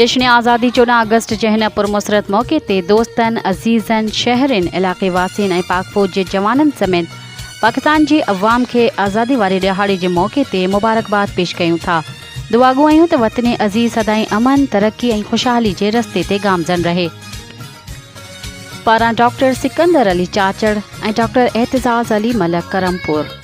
जश्न आज़ादी 14 अगस्त जे हिन पुरमसरत मौके ते दोस्तनि अज़ीज़नि शहरनि इलाक़े वासियुनि ऐं पाक फ़ौज जे जवाननि समेत पाकिस्तान जी अवाम खे आज़ादी वारे ॾिहाड़े जे मौके ते मुबारकबाद पेश कयूं था। दुआगो आहियूं त वतन अज़ीज़ सदाईं अमन तरक्की ऐं ख़ुशहाली जे रस्ते ते गामज़न रहे। पारां डॉक्टर सिकंदर अली चाचड़ ऐं डॉक्टर एतज़ाज़ अली मलक करमपुर।